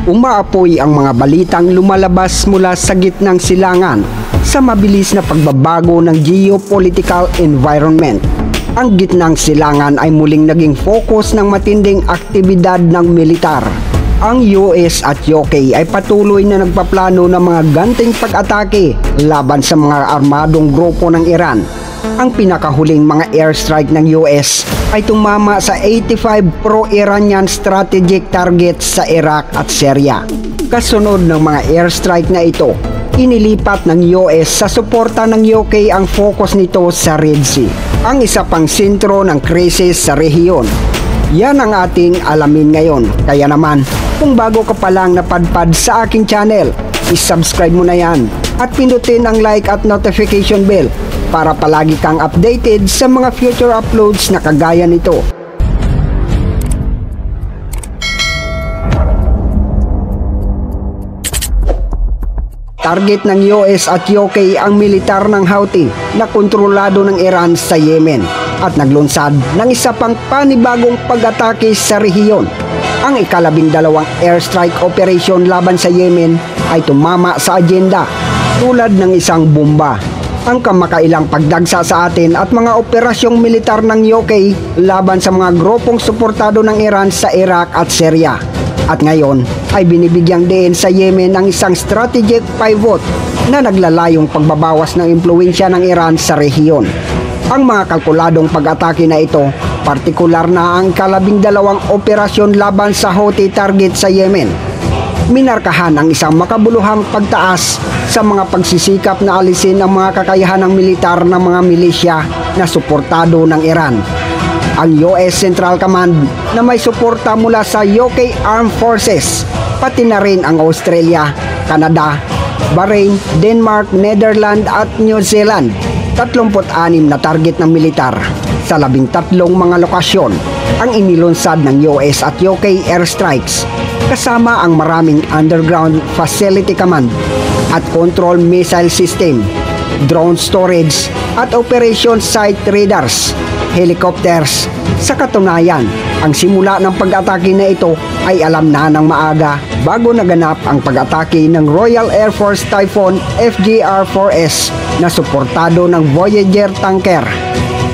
Umaapoy ang mga balitang lumalabas mula sa gitnang silangan sa mabilis na pagbabago ng geopolitical environment. Ang gitnang silangan ay muling naging focus ng matinding aktibidad ng militar. Ang US at UK ay patuloy na nagpaplano ng mga ganting pag-atake laban sa mga armadong grupo ng Iran. Ang pinakahuling mga airstrike ng US ay tumama sa 85 pro-Iranian strategic targets sa Iraq at Syria. Kasunod ng mga airstrike na ito, inilipat ng US sa suporta ng UK ang focus nito sa Red Sea, ang isa pang sentro ng krisis sa rehiyon. Yan ang ating alamin ngayon. Kaya naman, kung bago ka pa lang napadpad sa aking channel, i-subscribe mo na yan at pindutin ang like at notification bell para palagi kang updated sa mga future uploads na kagaya nito. Target ng US at UK ang militar ng Houthi na kontrolado ng Iran sa Yemen at naglunsad ng isa pang panibagong pag-atake sa rehiyon. Ang ika-12 airstrike operation laban sa Yemen ay tumama sa agenda tulad ng isang bomba. Ang kamakailang pagdagsa sa atin at mga operasyong militar ng UK laban sa mga grupong suportado ng Iran sa Iraq at Syria. At ngayon ay binibigyang diin sa Yemen ang isang strategic pivot na naglalayong pagbabawas ng impluwensya ng Iran sa rehiyon. Ang mga kalkuladong pag-atake na ito, partikular na ang ika-12 operasyon laban sa Houthi target sa Yemen, minarkahan ang isang makabuluhang pagtaas sa mga pagsisikap na alisin ang mga kakayahan ng militar ng mga milisya na suportado ng Iran. Ang US Central Command na may suporta mula sa UK Armed Forces, pati na rin ang Australia, Canada, Bahrain, Denmark, Netherlands at New Zealand, 36 na target ng militar sa 13 mga lokasyon ang inilunsad ng US at UK airstrikes, kasama ang maraming underground facility command at control missile system, drone storage at operation site radars, helicopters. Sa katunayan, ang simula ng pag-atake na ito ay alam na ng maaga bago naganap ang pag-atake ng Royal Air Force Typhoon FGR-4S na suportado ng Voyager tanker.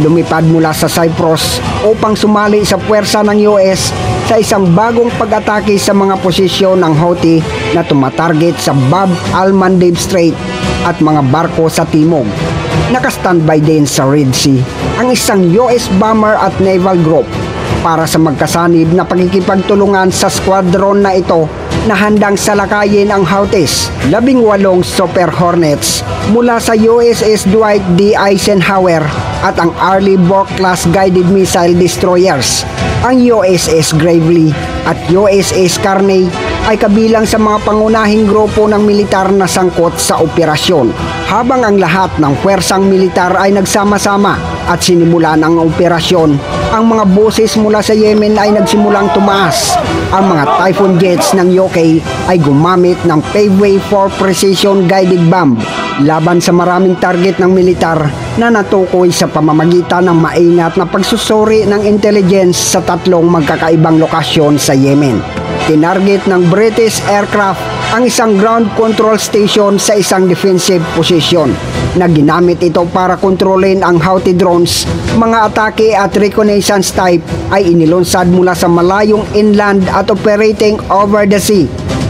Lumipad mula sa Cyprus upang sumali sa puwersa ng US sa isang bagong pag-atake sa mga posisyon ng Houthi na tumatarget sa Bab al-Mandeb Strait at mga barko sa timog. Nakastandby din sa Red Sea ang isang US bomber at naval group para sa magkasanib na pagkikipagtulungan sa squadron na ito na handang salakayin ang Houthis. 18 Super Hornets mula sa USS Dwight D. Eisenhower at ang Arleigh Burke-class guided missile destroyers. Ang USS Gravely at USS Carney ay kabilang sa mga pangunahing grupo ng militar na sangkot sa operasyon. Habang ang lahat ng puwersang militar ay nagsama-sama at sinimulan ang operasyon, ang mga boses mula sa Yemen ay nagsimulang tumaas. Ang mga Typhoon jets ng UK ay gumamit ng Paveway 4 precision guided bomb laban sa maraming target ng militar na natukoy sa pamamagitan ng maingat na pagsusuri ng intelligence sa 3 magkakaibang lokasyon sa Yemen. Tinarget ng British aircraft ang isang ground control station sa isang defensive position na ginamit ito para kontrolin ang Houthi drones. Mga atake at reconnaissance type ay inilunsad mula sa malayong inland at operating over the sea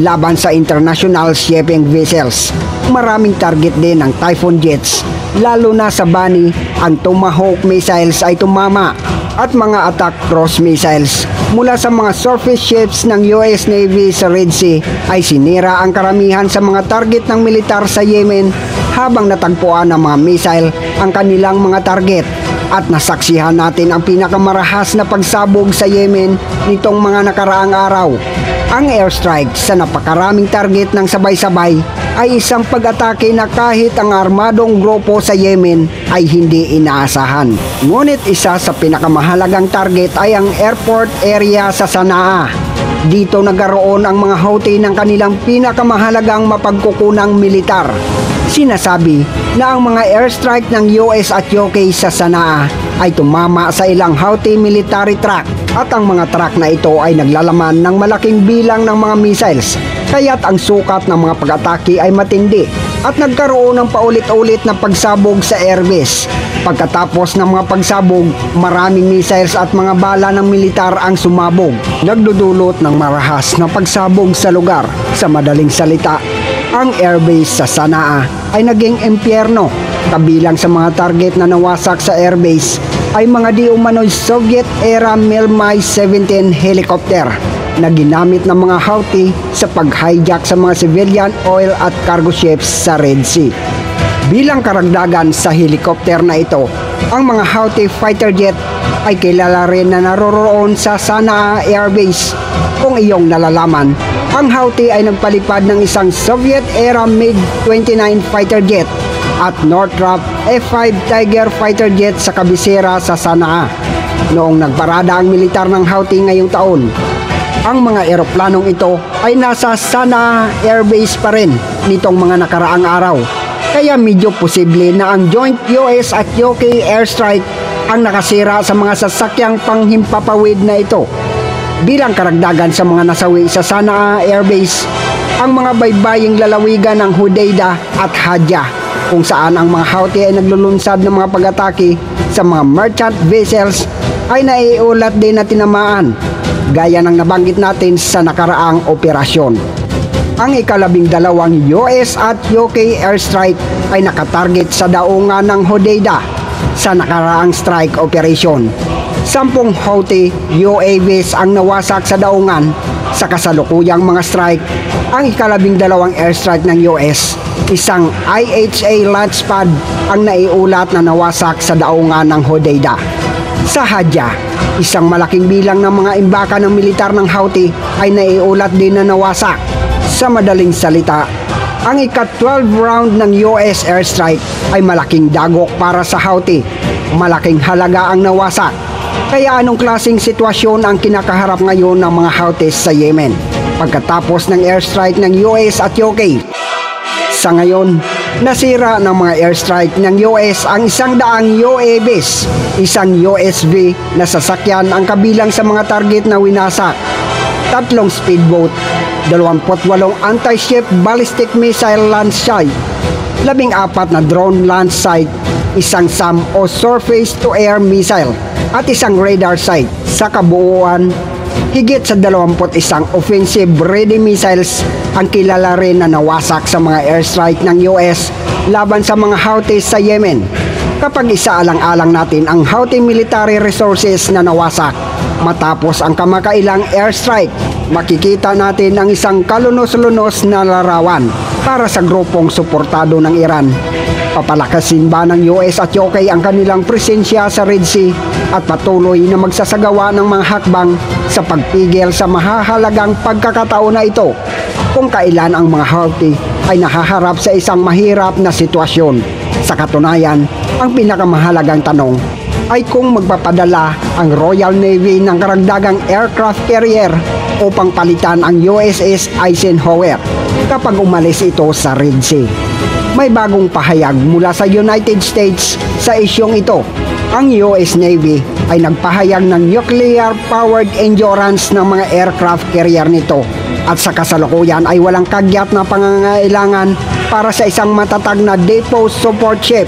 laban sa international shipping vessels. Maraming target din ng Typhoon jets, lalo na sa Bani. Ang Tomahawk missiles ay tumama at mga attack cross missiles mula sa mga surface ships ng US Navy sa Red Sea ay sinira ang karamihan sa mga target ng militar sa Yemen, habang natagpuan ng mga missile ang kanilang mga target. At nasaksihan natin ang pinakamarahas na pagsabog sa Yemen nitong mga nakaraang araw. Ang airstrike sa napakaraming target ng sabay-sabay ay isang pag-atake na kahit ang armadong grupo sa Yemen ay hindi inaasahan. Ngunit isa sa pinakamahalagang target ay ang airport area sa Sanaa. Dito nagkaroon ang mga Houthi ng kanilang pinakamahalagang mapagkukunang militar. Sinasabi na ang mga airstrike ng US at UK sa Sanaa ay tumama sa ilang Houthi military truck at ang mga truck na ito ay naglalaman ng malaking bilang ng mga missiles, kaya't ang sukat ng mga pag-atake ay matindi at nagkaroon ng paulit-ulit na pagsabog sa airbase. Pagkatapos ng mga pagsabog, maraming missiles at mga bala ng militar ang sumabog, nagdudulot ng marahas na pagsabog sa lugar. Sa madaling salita, ang airbase sa Sanaa ay naging impyerno. Kabilang sa mga target na nawasak sa airbase ay mga di umano'y Soviet-era Mi-17 helicopter na ginamit ng mga Houthi sa pag-hijack sa mga civilian oil at cargo ships sa Red Sea. Bilang karagdagan sa helicopter na ito, ang mga Houthi fighter jet ay kilala rin na naroroon sa Sanaa Airbase. Kung iyong nalalaman, ang Houthi ay nagpalipad ng isang Soviet-era MiG-29 fighter jet at Northrop F-5 Tiger fighter jet sa kabisera sa Sanaa. Noong nagparada ang militar ng Houthi ngayong taon, ang mga eroplanong ito ay nasa Sanaa Airbase pa rin nitong mga nakaraang araw. Kaya medyo posible na ang joint US at UK airstrike ang nakasira sa mga sasakyang panghimpapawid na ito. Bilang karagdagan sa mga nasawi sa Sanaa Airbase, ang mga baybaying lalawigan ng Hodeidah at Hadja, kung saan ang mga Houthi ay naglulunsad ng mga pag-atake sa mga merchant vessels, ay naiulat din na tinamaan, gaya ng nabanggit natin sa nakaraang operasyon. Ang ika-12 US at UK airstrike ay nakatarget sa daungan ng Hodeidah sa nakaraang strike operation. 10 Houthi UAVs ang nawasak sa daungan sa kasalukuyang mga strike. Ang ika-12 airstrike ng US, isang IHA launch pad ang naiulat na nawasak sa daungan ng Hodeidah. Sa Hadja, isang malaking bilang ng mga imbaka ng militar ng Houthi ay naiulat din na nawasak. Sa madaling salita, ang ika-12 round ng US airstrike ay malaking dagok para sa Houthi. Malaking halaga ang nawasak. Kaya anong klaseng sitwasyon ang kinakaharap ngayon ng mga Houthis sa Yemen pagkatapos ng airstrike ng US at UK? Sa ngayon, nasira ng mga airstrike ng US ang 100 UAVs, isang USV na sasakyan ang kabilang sa mga target na winasak, 3 speedboat, 28 anti-ship ballistic missile launch site, 14 na drone launch site, isang SAM o surface-to-air missile at isang radar site. Sa kabuuan, higit sa 21 offensive-ready missiles ang kilala rin na nawasak sa mga airstrike ng US laban sa mga Houthis sa Yemen. Kapag isaalang-alang natin ang Houthi military resources na nawasak matapos ang kamakailang airstrike, makikita natin ang isang kalunos-lunos na larawan para sa grupong suportado ng Iran. Papalakasin ba ng US at UK ang kanilang presensya sa Red Sea at patuloy na magsasagawa ng mga hakbang sa pagpigil sa mahahalagang pagkakataon na ito kung kailan ang mga Houthi ay nahaharap sa isang mahirap na sitwasyon? Sa katunayan, ang pinakamahalagang tanong ay kung magpapadala ang Royal Navy ng karagdagang aircraft carrier upang palitan ang USS Eisenhower kapag umalis ito sa Red Sea. May bagong pahayag mula sa United States sa isyong ito. Ang US Navy ay nagpahayag ng nuclear-powered endurance ng mga aircraft carrier nito at sa kasalukuyan ay walang kagyat na pangangailangan para sa isang matatag na depot support ship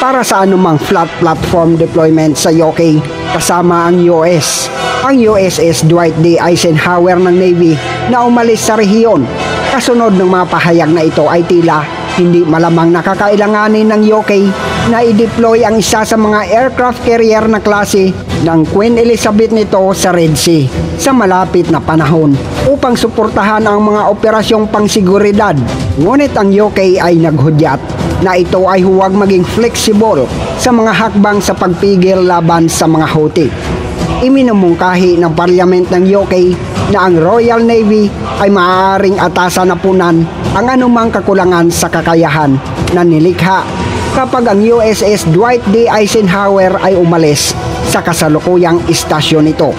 para sa anumang flat platform deployment sa UK kasama ang US. Ang USS Dwight D. Eisenhower ng Navy na umalis sa rehiyon. Kasunod ng mga pahayag na ito ay tila hindi malamang nakakailanganin ng UK na i-deploy ang isa sa mga aircraft carrier na klase ng Queen Elizabeth nito sa Red Sea sa malapit na panahon upang suportahan ang mga operasyong pangsiguridad. Ngunit ang UK ay naghudyat na ito ay huwag maging flexible sa mga hakbang sa pagpigil laban sa mga Houthi. Iminumungkahi ng Parliament ng UK na ang Royal Navy ay maaaring atasan na punan ang anumang kakulangan sa kakayahan na nilikha kapag ang USS Dwight D. Eisenhower ay umalis sa kasalukuyang istasyon nito.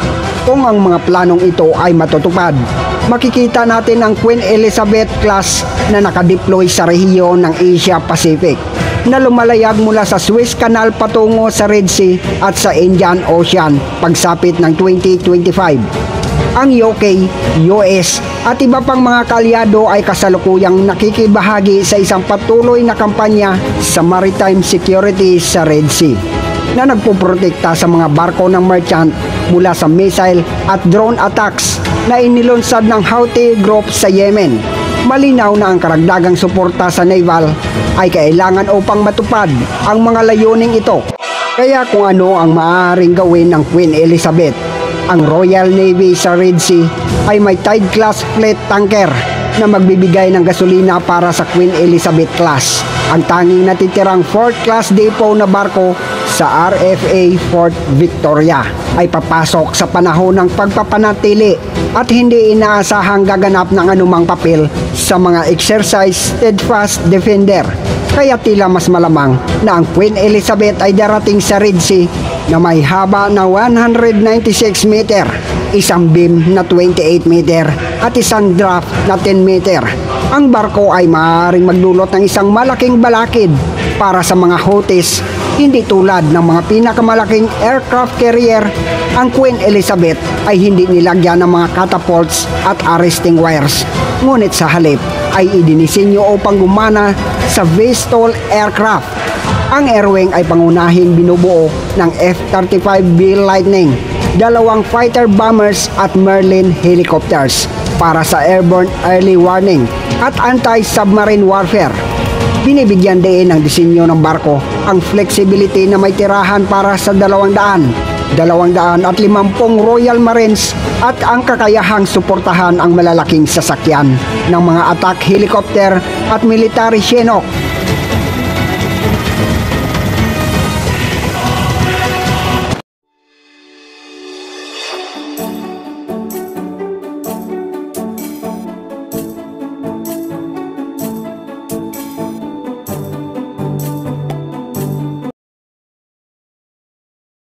kung ang mga planong ito ay matutupad. Makikita natin ang Queen Elizabeth class na nakadeploy sa rehiyon ng Asia Pacific na lumalayag mula sa Suez Canal patungo sa Red Sea at sa Indian Ocean pagsapit ng 2025. Ang UK, US at iba pang mga kaalyado ay kasalukuyang nakikibahagi sa isang patuloy na kampanya sa maritime security sa Red Sea na nagpuprotekta sa mga barko ng merchant mula sa missile at drone attacks na inilunsad ng Houthi group sa Yemen. Malinaw na ang karagdagang suporta sa naval ay kailangan upang matupad ang mga layuning ito. Kaya kung ano ang maaaring gawin ng Queen Elizabeth, ang Royal Navy sa Red Sea ay may Tide-class fleet tanker na magbibigay ng gasolina para sa Queen Elizabeth class. Ang tanging natitirang 4th class depot na barko sa RFA Fort Victoria ay papasok sa panahon ng pagpapanatili at hindi inaasahang gaganap ng anumang papel sa mga exercise Steadfast Defender. Kaya tila mas malamang na ang Queen Elizabeth ay darating sa Red Sea na may haba na 196 meter, isang beam na 28 meter at isang draft na 10 meter. Ang barko ay maaaring magdulot ng isang malaking balakid para sa mga Houthis, hindi tulad ng mga pinakamalaking aircraft carrier. Ang Queen Elizabeth ay hindi nilagyan ng mga catapults at arresting wires, ngunit sa halip ay idinisenyo upang gumana sa VTOL aircraft. Ang air wing ay pangunahing binubuo ng F-35B Lightning, 2 fighter bombers at Merlin helicopters para sa airborne early warning at anti-submarine warfare. Binibigyan din ng disenyo ng barko ang flexibility na may tirahan para sa 250 Royal Marines at ang kakayahang suportahan ang malalaking sasakyan ng mga attack helicopter at military Chinook